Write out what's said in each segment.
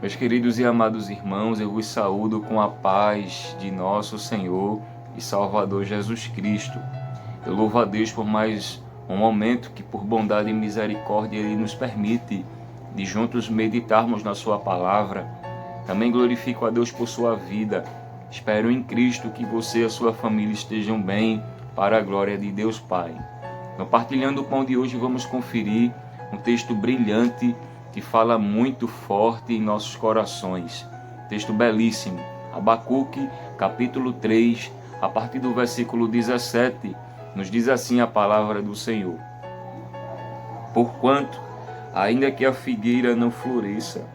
Meus queridos e amados irmãos, eu vos saúdo com a paz de nosso Senhor e Salvador Jesus Cristo. Eu louvo a Deus por mais um momento que, por bondade e misericórdia, Ele nos permite de juntos meditarmos na Sua palavra. Também glorifico a Deus por sua vida. Espero em Cristo que você e a sua família estejam bem, para a glória de Deus Pai. No Partilhando o Pão de hoje, vamos conferir um texto brilhante que fala muito forte em nossos corações. Texto belíssimo. Abacuque, capítulo 3, a partir do versículo 17, nos diz assim a palavra do Senhor. Porquanto, ainda que a figueira não floresça,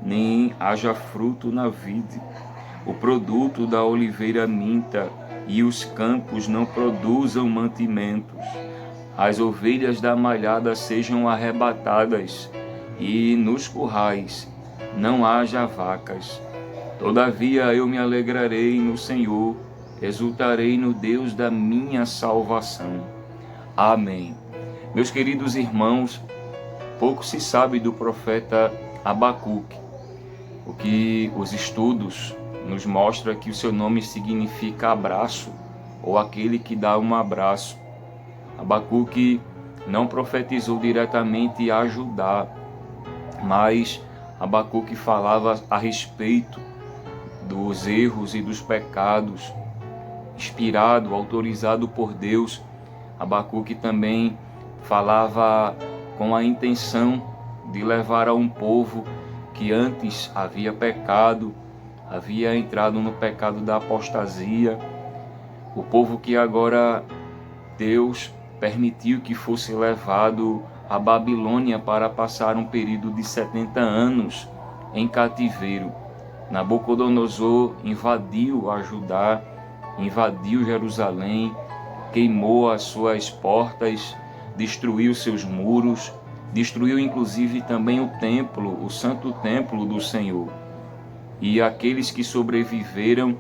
nem haja fruto na vide, o produto da oliveira minta, e os campos não produzam mantimentos, as ovelhas da malhada sejam arrebatadas, e nos currais não haja vacas. Todavia eu me alegrarei no Senhor, exultarei no Deus da minha salvação. Amém. Meus queridos irmãos, pouco se sabe do profeta Abacuque. O que os estudos nos mostram é que o seu nome significa abraço, ou aquele que dá um abraço. Abacuque não profetizou diretamente a Judá, mas Abacuque falava a respeito dos erros e dos pecados. Inspirado, autorizado por Deus, Abacuque também falava com a intenção de levar a um povo que antes havia pecado, havia entrado no pecado da apostasia, o povo que agora Deus permitiu que fosse levado à Babilônia para passar um período de 70 anos em cativeiro. Nabucodonosor invadiu a Judá, invadiu Jerusalém, queimou as suas portas, destruiu seus muros, destruiu inclusive também o templo, o santo templo do Senhor. E aqueles que sobreviveram,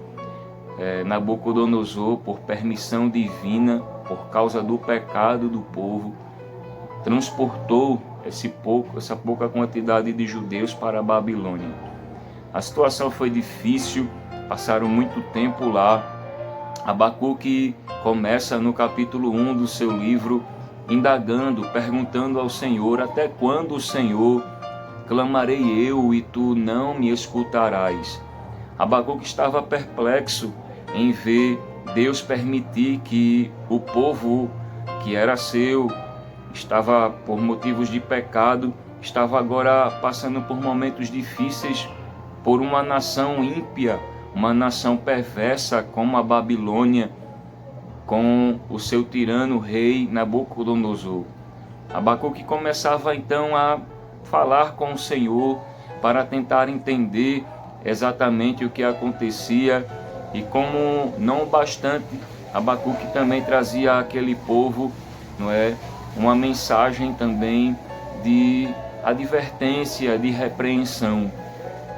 Nabucodonosor, por permissão divina, por causa do pecado do povo, transportou essa pouca quantidade de judeus para a Babilônia. A situação foi difícil, passaram muito tempo lá. Abacuque começa no capítulo 1 do seu livro, indagando, perguntando ao Senhor: até quando, Senhor, clamarei eu e tu não me escutarás? Abacuque estava perplexo em ver Deus permitir que o povo que era seu, estava por motivos de pecado, estava agora passando por momentos difíceis por uma nação ímpia, uma nação perversa como a Babilônia, com o seu tirano rei Nabucodonosor. Abacuque começava então a falar com o Senhor para tentar entender exatamente o que acontecia, e como não bastante, Abacuque também trazia àquele povo, uma mensagem também de advertência, de repreensão.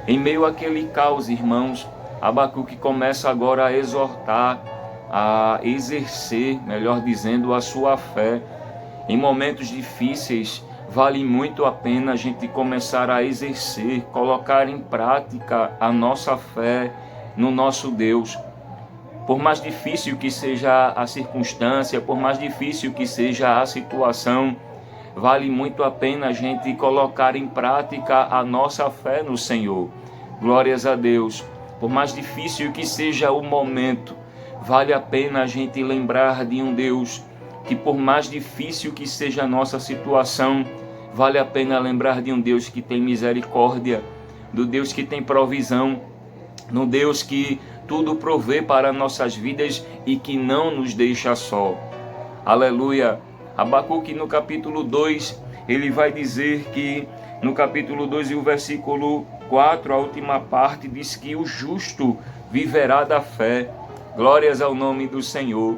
Em meio àquele caos, irmãos, Abacuque começa agora a exortar, a exercer, melhor dizendo, a sua fé. Em momentos difíceis, vale muito a pena a gente começar a exercer, colocar em prática a nossa fé no nosso Deus. Por mais difícil que seja a circunstância, por mais difícil que seja a situação, vale muito a pena a gente colocar em prática a nossa fé no Senhor. Glórias a Deus. Por mais difícil que seja o momento, vale a pena a gente lembrar de um Deus que, por mais difícil que seja a nossa situação, vale a pena lembrar de um Deus que tem misericórdia, do Deus que tem provisão, no Deus que tudo provê para nossas vidas e que não nos deixa só. Aleluia! Abacuque no capítulo 2, ele vai dizer que no capítulo 2 e o versículo 4, a última parte, diz que o justo viverá da fé. Glórias ao nome do Senhor.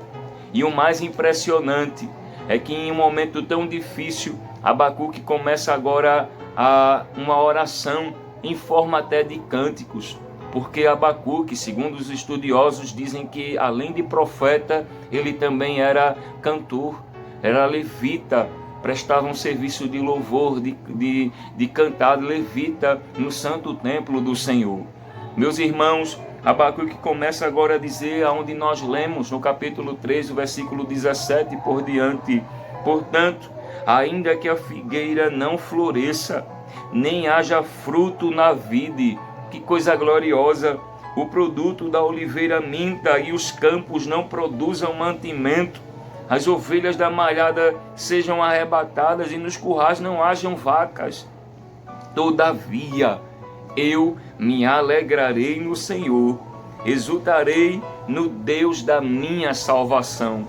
E o mais impressionante é que em um momento tão difícil, Abacuque começa agora uma oração em forma até de cânticos, porque Abacuque, segundo os estudiosos, dizem que além de profeta, ele também era cantor, era levita, prestavam serviço de louvor, de cantar levita no santo templo do Senhor. Meus irmãos, Abacuque começa agora a dizer, aonde nós lemos no capítulo 3, o versículo 17 por diante: portanto, ainda que a figueira não floresça, nem haja fruto na vide, que coisa gloriosa, o produto da oliveira minta e os campos não produzam mantimento, as ovelhas da malhada sejam arrebatadas e nos currais não hajam vacas. Todavia, eu me alegrarei no Senhor, exultarei no Deus da minha salvação.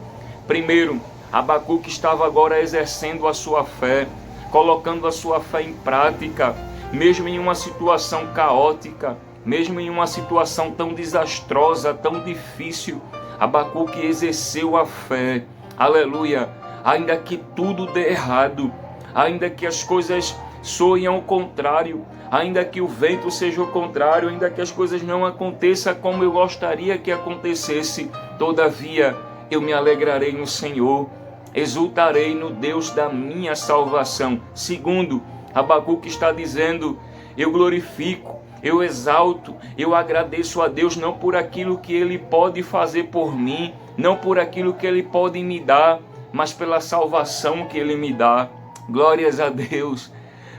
Primeiro, Abacuque estava agora exercendo a sua fé, colocando a sua fé em prática, mesmo em uma situação caótica, mesmo em uma situação tão desastrosa, tão difícil. Abacuque exerceu a fé, aleluia, ainda que tudo dê errado, ainda que as coisas soem ao contrário, ainda que o vento seja o contrário, ainda que as coisas não aconteçam como eu gostaria que acontecesse, todavia eu me alegrarei no Senhor, exultarei no Deus da minha salvação. Segundo, Abacuque está dizendo, eu glorifico, eu exalto, eu agradeço a Deus não por aquilo que Ele pode fazer por mim, não por aquilo que Ele pode me dar, mas pela salvação que Ele me dá. Glórias a Deus.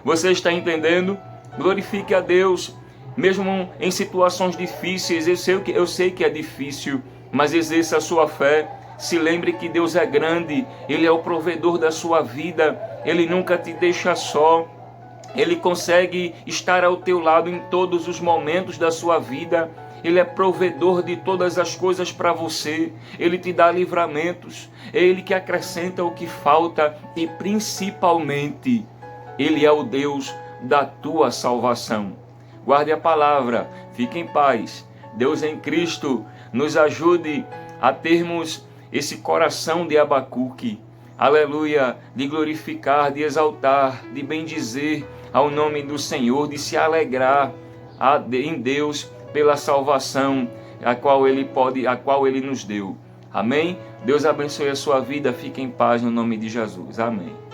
Você está entendendo? Glorifique a Deus, mesmo em situações difíceis. Eu sei que é difícil, mas exerça a sua fé. Se lembre que Deus é grande, Ele é o provedor da sua vida, Ele nunca te deixa só. Ele consegue estar ao teu lado em todos os momentos da sua vida. Ele é provedor de todas as coisas para você. Ele te dá livramentos. É Ele que acrescenta o que falta e principalmente Ele é o Deus da tua salvação. Guarde a palavra, fique em paz. Deus em Cristo nos ajude a termos esse coração de Abacuque, aleluia, de glorificar, de exaltar, de bendizer ao nome do Senhor, de se alegrar em Deus pela salvação a qual Ele nos deu. Amém? Deus abençoe a sua vida, fique em paz no nome de Jesus. Amém.